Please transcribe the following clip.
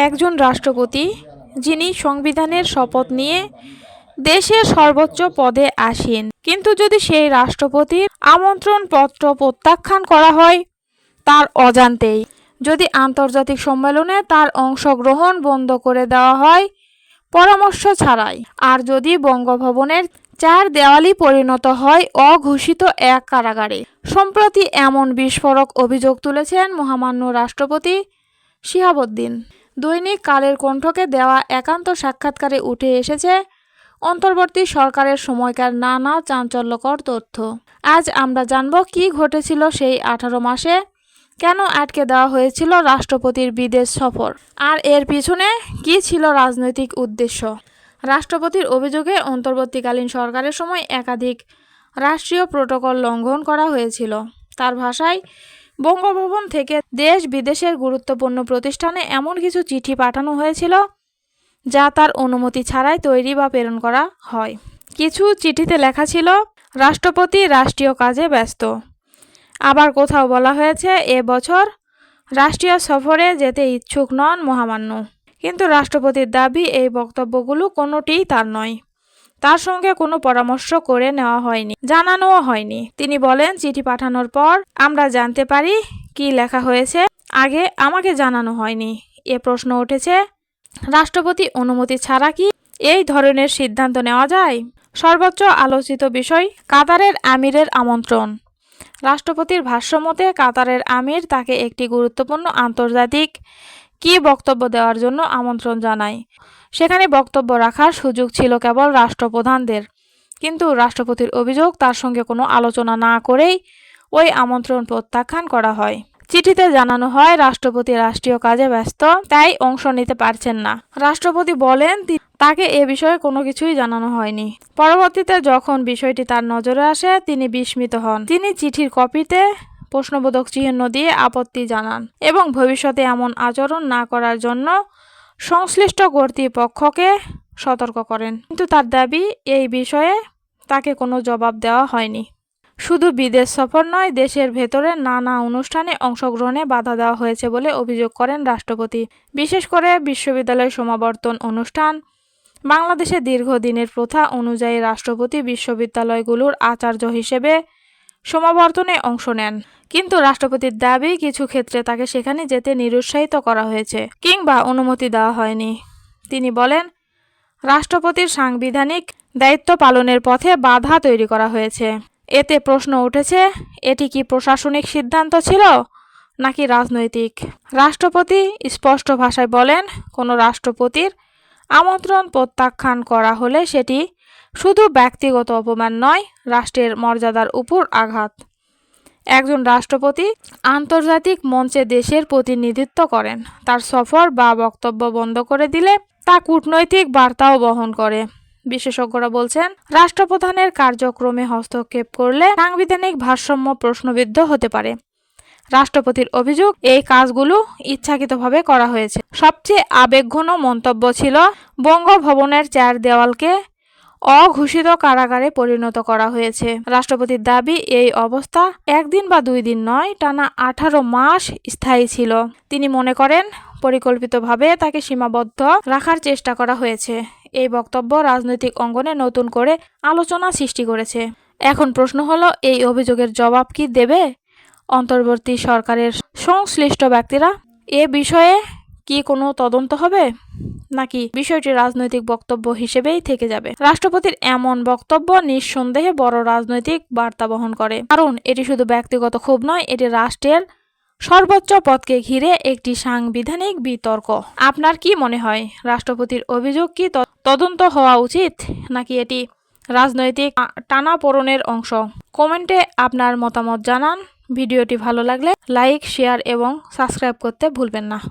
একজন রাষ্ট্রপতি যিনি সংবিধানের শপথ নিয়ে দেশের সর্বোচ্চ পদে আসীন, কিন্তু যদি সেই রাষ্ট্রপতির আমন্ত্রণপত্র প্রত্যাখ্যান করা হয় তার অজান্তেই, যদি আন্তর্জাতিক সম্মেলনে তার অংশগ্রহণ বন্ধ করে দেওয়া হয় পরামর্শ ছাড়াই, আর যদি বঙ্গভবনের 4 দেওয়ালই পরিণত হয় অঘোষিত এক কারাগারে। সম্প্রতি এমন বিস্ফোরক অভিযোগ তুলেছেন মহামান্য রাষ্ট্রপতি শিহাবুদ্দিন। দৈনিক কালের কণ্ঠকে দেওয়া একান্ত সাক্ষাৎকারে উঠে এসেছে অন্তর্বর্তী সরকারের সময়কার নানা চাঞ্চল্যকর তথ্য। আজ আমরা জানব কি ঘটেছিল সেই 18 মাসে, কেন আটকে দেওয়া হয়েছিল রাষ্ট্রপতির বিদেশ সফর, আর এর পিছনে কী ছিল রাজনৈতিক উদ্দেশ্য। রাষ্ট্রপতির অভিযোগে অন্তর্বর্তীকালীন সরকারের সময় একাধিক রাষ্ট্রীয় প্রোটোকল লঙ্ঘন করা হয়েছিল। তার ভাষায়, বঙ্গভবন থেকে দেশ বিদেশের গুরুত্বপূর্ণ প্রতিষ্ঠানে এমন কিছু চিঠি পাঠানো হয়েছিল যা তার অনুমতি ছাড়াই তৈরি বা প্রেরণ করা হয়। কিছু চিঠিতে লেখা ছিল, রাষ্ট্রপতি রাষ্ট্রীয় কাজে ব্যস্ত। আবার কোথাও বলা হয়েছে এবছর রাষ্ট্রীয় সফরে যেতে ইচ্ছুক নন মহামান্য। কিন্তু রাষ্ট্রপতির দাবি এই বক্তব্যগুলো কোনোটিই তার নয়। তার সঙ্গে কোনো পরামর্শ করে নেওয়া হয়নি, জানানোও হয়নি। তিনি বলেন, চিঠি পাঠানোর পর আমরা জানতে পারি কি লেখা হয়েছে, আগে আমাকে জানানো হয়নি। এ প্রশ্ন উঠেছে, রাষ্ট্রপতি অনুমতি ছাড়া কি এই ধরনের সিদ্ধান্ত নেওয়া যায়? সর্বোচ্চ আলোচিত বিষয় কাতারের আমিরের আমন্ত্রণ। রাষ্ট্রপতির ভাষ্যমতে কাতারের আমির তাকে একটি গুরুত্বপূর্ণ আন্তর্জাতিক কি বক্তব্য দেওয়ার জন্য আমন্ত্রণ জানায়। সেখানে বক্তব্য রাখার সুযোগ ছিল কেবল রাষ্ট্রপ্রধানদের, কিন্তু রাষ্ট্রপতির অভিযোগ তার সঙ্গে কোনো আলোচনা না করেই ওই আমন্ত্রণ প্রত্যাখ্যান করা হয়। চিঠিতে জানানো হয় রাষ্ট্রপতি রাষ্ট্রীয় কাজে ব্যস্ত, তাই অংশ নিতে পারছেন না। রাষ্ট্রপতি বলেন তাকে এ বিষয়ে কোনো কিছুই জানানো হয়নি। পরবর্তীতে যখন বিষয়টি তার নজরে আসে তিনি বিস্মিত হন। তিনি চিঠির কপিতে প্রশ্নবোধক চিহ্ন দিয়ে আপত্তি জানান এবং ভবিষ্যতে এমন আচরণ না করার জন্য সংশ্লিষ্ট কর্তৃপক্ষকে সতর্ক করেন। কিন্তু তার দাবি, এই বিষয়ে তাকে কোনো জবাব দেওয়া হয়নি। শুধু বিদেশ সফর নয়, দেশের ভেতরে নানা অনুষ্ঠানে অংশগ্রহণে বাধা দেওয়া হয়েছে বলে অভিযোগ করেন রাষ্ট্রপতি। বিশেষ করে বিশ্ববিদ্যালয় সমাবর্তন অনুষ্ঠান। বাংলাদেশে দীর্ঘদিনের প্রথা অনুযায়ী রাষ্ট্রপতি বিশ্ববিদ্যালয়গুলোর আচার্য হিসেবে সমাবর্তনে অংশ নেন, কিন্তু রাষ্ট্রপতির দাবি কিছু ক্ষেত্রে তাকে সেখানে যেতে নিরুৎসাহিত করা হয়েছে কিংবা অনুমতি দেওয়া হয়নি। তিনি বলেন, রাষ্ট্রপতির সাংবিধানিক দায়িত্ব পালনের পথে বাধা তৈরি করা হয়েছে। এতে প্রশ্ন উঠেছে, এটি কি প্রশাসনিক সিদ্ধান্ত ছিল নাকি রাজনৈতিক? রাষ্ট্রপতি স্পষ্ট ভাষায় বলেন, কোনো রাষ্ট্রপতির আমন্ত্রণ প্রত্যাখ্যান করা হলে সেটি শুধু ব্যক্তিগত অপমান নয়, রাষ্ট্রের মর্যাদার উপর আঘাত। একজন রাষ্ট্রপতি আন্তর্জাতিক মঞ্চে দেশের প্রতিনিধিত্ব করেন। তার সফর বা বক্তব্য বন্ধ করে দিলে তা কূটনৈতিক বার্তাও বহন করে। বিশেষজ্ঞরা বলছেন, রাষ্ট্রপ্রধানের কার্যক্রমে হস্তক্ষেপ করলে সাংবিধানিক ভারসাম্য প্রশ্নবিদ্ধ হতে পারে। রাষ্ট্রপতির অভিযোগ, এই কাজগুলো ইচ্ছাকৃতভাবে করা হয়েছে। সবচেয়ে আবেগঘন মন্তব্য ছিল, বঙ্গভবনের 4 দেওয়ালকে অঘোষিত কারাগারে পরিণত করা হয়েছে। রাষ্ট্রপতির দাবি, এই অবস্থা একদিন বা 2 দিন নয়, টানা 18 মাস স্থায়ী ছিল। তিনি মনে করেন পরিকল্পিতভাবে তাকে সীমাবদ্ধ রাখার চেষ্টা করা হয়েছে। এই বক্তব্য রাজনৈতিক অঙ্গনে নতুন করে আলোচনা সৃষ্টি করেছে। এখন প্রশ্ন হলো, এই অভিযোগের জবাব কি দেবে অন্তর্বর্তী সরকারের সংশ্লিষ্ট ব্যক্তিরা? এ বিষয়ে কি কোনো তদন্ত হবে, নাকি বিষয়টি রাজনৈতিক বক্তব্য হিসেবেই থেকে যাবে? রাষ্ট্রপতির এমন বক্তব্য নিঃসন্দেহে বড় রাজনৈতিক বার্তা বহন করে, কারণ এটি শুধু ব্যক্তিগত ক্ষোভ নয়, এটি রাষ্ট্রের সর্বোচ্চ পদকে ঘিরে একটি সাংবিধানিক বিতর্ক। আপনার কি মনে হয়, রাষ্ট্রপতির অভিযোগ কি তদন্ত হওয়া উচিত, নাকি এটি রাজনৈতিক টানাপোড়েনের অংশ? কমেন্টে আপনার মতামত জানান। ভিডিওটি ভালো লাগলে লাইক, শেয়ার এবং সাবস্ক্রাইব করতে ভুলবেন না।